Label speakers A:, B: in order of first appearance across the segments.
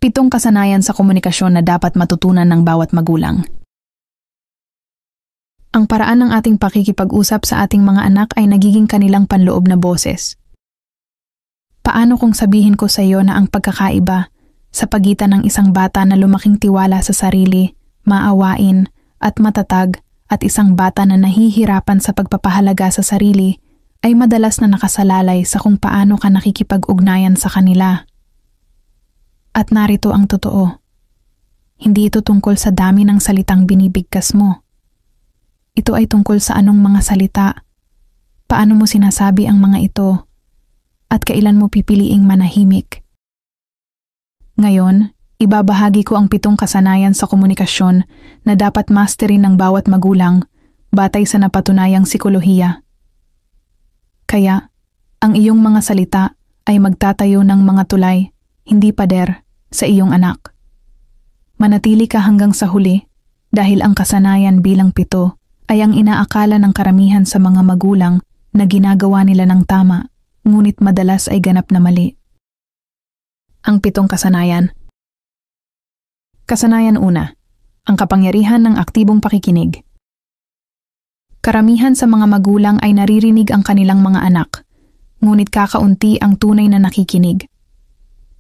A: 7 kasanayan sa komunikasyon na dapat matutunan ng bawat magulang. Ang paraan ng ating pakikipag-usap sa ating mga anak ay nagiging kanilang panloob na boses. Paano kung sabihin ko sa iyo na ang pagkakaiba sa pagitan ng isang bata na lumaking tiwala sa sarili, maawain at matatag at isang bata na nahihirapan sa pagpapahalaga sa sarili ay madalas na nakasalalay sa kung paano ka nakikipag-ugnayan sa kanila. At narito ang totoo. Hindi ito tungkol sa dami ng salitang binibigkas mo. Ito ay tungkol sa anong mga salita, paano mo sinasabi ang mga ito, at kailan mo pipiliing manahimik. Ngayon, ibabahagi ko ang 7 kasanayan sa komunikasyon na dapat masterin ng bawat magulang batay sa napatunayang sikolohiya. Kaya, ang iyong mga salita ay magtatayo ng mga tulay, hindi pader, sa iyong anak. Manatili ka hanggang sa huli dahil ang kasanayan bilang 7 ay ang inaakala ng karamihan sa mga magulang na ginagawa nila ng tama, ngunit madalas ay ganap na mali. Ang 7 kasanayan. Kasanayan 1. Ang kapangyarihan ng aktibong pakikinig. Karamihan sa mga magulang ay naririnig ang kanilang mga anak, ngunit kakaunti ang tunay na nakikinig.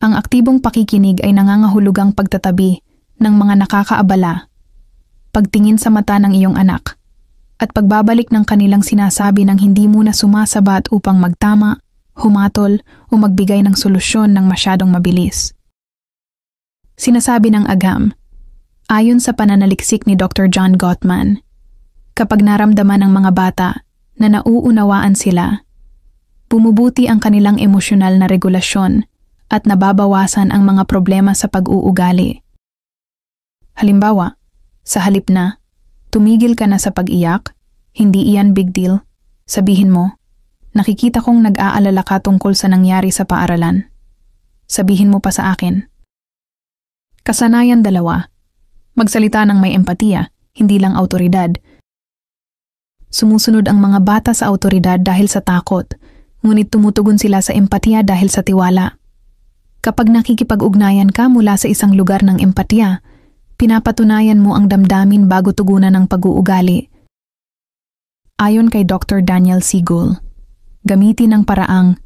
A: Ang aktibong pakikinig ay nangangahulugang pagtatabi ng mga nakakaabala, pagtingin sa mata ng iyong anak, at pagbabalik ng kanilang sinasabi ng hindi muna sumasabat upang magtama, humatol o magbigay ng solusyon ng masyadong mabilis. Sinasabi ng Agham, ayon sa pananaliksik ni Dr. John Gottman, kapag naramdaman ng mga bata na nauunawaan sila, bumubuti ang kanilang emosyonal na regulasyon at nababawasan ang mga problema sa pag-uugali. Halimbawa, sa halip na, tumigil ka na sa pag-iyak, hindi iyan big deal, sabihin mo, nakikita kong nag-aalala ka tungkol sa nangyari sa paaralan. Sabihin mo pa sa akin. Kasanayan 2. Magsalita ng may empatiya, hindi lang awtoridad. Sumusunod ang mga bata sa awtoridad dahil sa takot, ngunit tumutugon sila sa empatiya dahil sa tiwala. Kapag nakikipag-ugnayan ka mula sa isang lugar ng empatiya, pinapatunayan mo ang damdamin bago tugunan ng pag-uugali. Ayon kay Dr. Daniel Siegel, gamitin ang paraang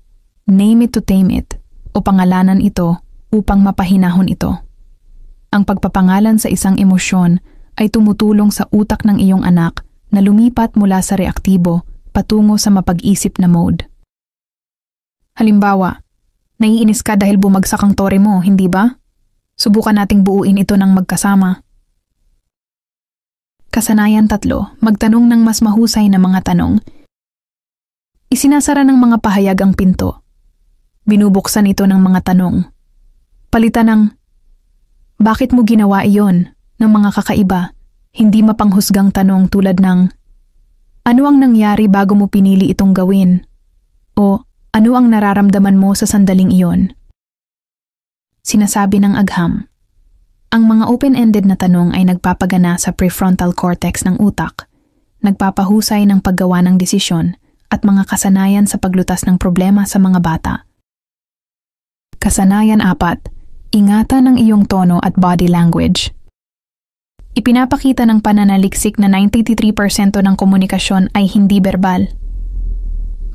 A: name it to tame it o pangalanan ito upang mapahinahon ito. Ang pagpapangalan sa isang emosyon ay tumutulong sa utak ng iyong anak na lumipat mula sa reaktibo patungo sa mapag-isip na mode. Halimbawa, naiinis ka dahil bumagsak ang tore mo, hindi ba? Subukan nating buuin ito ng magkasama. Kasanayan 3. Magtanong ng mas mahusay na mga tanong. Isinasara ng mga pahayag ang pinto. Binubuksan ito ng mga tanong. Palitan ng, bakit mo ginawa iyon? Ng mga kakaiba, hindi mapanghusgang tanong tulad ng, ano ang nangyari bago mo pinili itong gawin? O, ano ang nararamdaman mo sa sandaling iyon? Sinasabi ng Agham, ang mga open-ended na tanong ay nagpapagana sa prefrontal cortex ng utak, nagpapahusay ng paggawa ng desisyon at mga kasanayan sa paglutas ng problema sa mga bata. Kasanayan 4. Ingatan ang iyong tono at body language. Ipinapakita ng pananaliksik na 93% ng komunikasyon ay hindi verbal.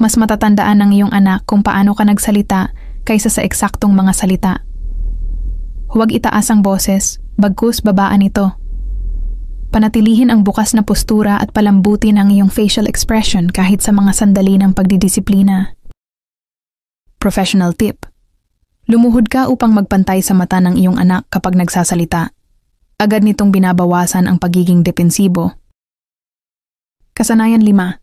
A: Mas matatandaan ng iyong anak kung paano ka nagsalita kaysa sa eksaktong mga salita. Huwag itaas ang boses, bagkus babaan ito. Panatilihin ang bukas na postura at palambutin ang iyong facial expression kahit sa mga sandali ng pagdidisiplina. Professional tip. Lumuhod ka upang magpantay sa mata ng iyong anak kapag nagsasalita. Agad nitong binabawasan ang pagiging depensibo. Kasanayan 5.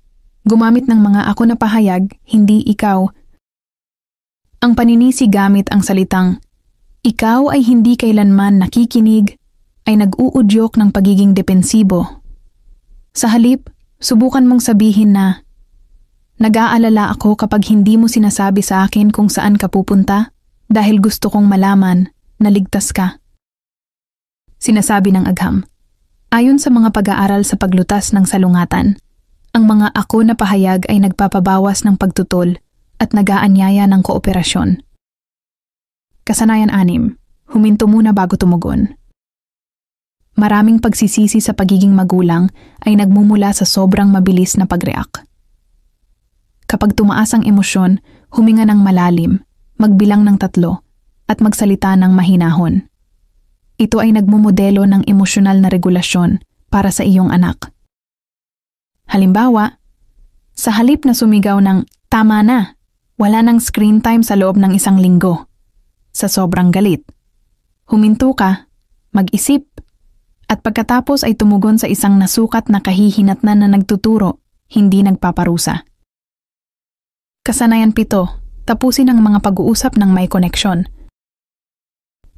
A: Gumamit ng mga ako na pahayag, hindi ikaw. Ang paninisi gamit ang salitang ikaw ay hindi kailanman nakikinig ay nag-uudyok ng pagiging depensibo. Sa halip, subukan mong sabihin na, nag-aalala ako kapag hindi mo sinasabi sa akin kung saan ka pupunta dahil gusto kong malaman na ligtas ka. Sinasabi ng Agham, ayon sa mga pag-aaral sa paglutas ng salungatan, ang mga ako na pahayag ay nagpapabawas ng pagtutol at nag-aanyaya ng kooperasyon. Kasanayan 6. huminto muna bago tumugon. Maraming pagsisisi sa pagiging magulang ay nagmumula sa sobrang mabilis na pag-react. Kapag tumaas ang emosyon, huminga ng malalim, magbilang ng 3, at magsalita ng mahinahon. Ito ay nagmumodelo ng emosyonal na regulasyon para sa iyong anak. Halimbawa, sa halip na sumigaw ng "Tama na! Wala nang screen time sa loob ng 1 linggo." Sa sobrang galit, huminto ka, mag-isip, at pagkatapos ay tumugon sa isang nasukat na kahihinatnan na nagtuturo, hindi nagpaparusa. Kasanayan 7, tapusin ang mga pag-uusap ng may koneksyon.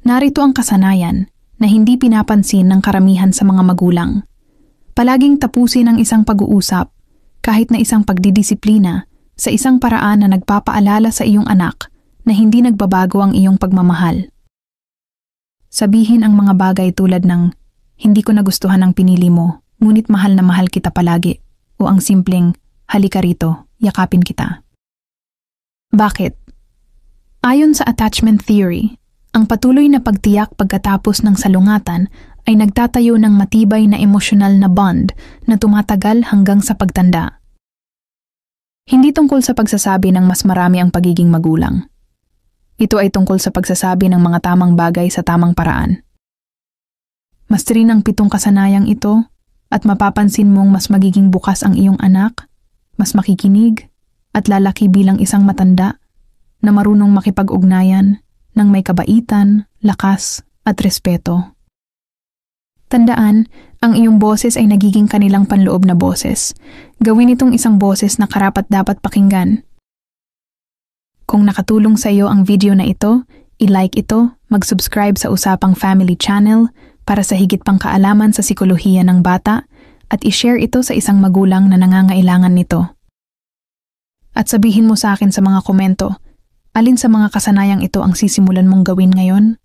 A: Narito ang kasanayan na hindi pinapansin ng karamihan sa mga magulang. Palaging tapusin ang isang pag-uusap, kahit na isang pagdidisiplina, sa isang paraan na nagpapaalala sa iyong anak na hindi nagbabago ang iyong pagmamahal. Sabihin ang mga bagay tulad ng, "Hindi ko nagustuhan ang pinili mo, ngunit mahal na mahal kita palagi," o ang simpleng, "Halika rito, yakapin kita." Bakit? Ayon sa attachment theory, ang patuloy na pagtiyak pagkatapos ng salungatan ay nagtatayo ng matibay na emosyonal na bond na tumatagal hanggang sa pagtanda. Hindi tungkol sa pagsasabi ng mas marami ang pagiging magulang. Ito ay tungkol sa pagsasabi ng mga tamang bagay sa tamang paraan. Mas rin ang 7 kasanayang ito at mapapansin mong mas magiging bukas ang iyong anak, mas makikinig, at lalaki bilang isang matanda na marunong makipag-ugnayan ng may kabaitan, lakas, at respeto. Tandaan, ang iyong boses ay nagiging kanilang panloob na boses. Gawin itong isang boses na karapat-dapat pakinggan. Kung nakatulong sa iyo ang video na ito, i-like ito, mag-subscribe sa Usapang Family Channel para sa higit pang kaalaman sa sikolohiya ng bata, at i-share ito sa isang magulang na nangangailangan nito. At sabihin mo sa akin sa mga komento, alin sa mga kasanayang ito ang sisimulan mong gawin ngayon?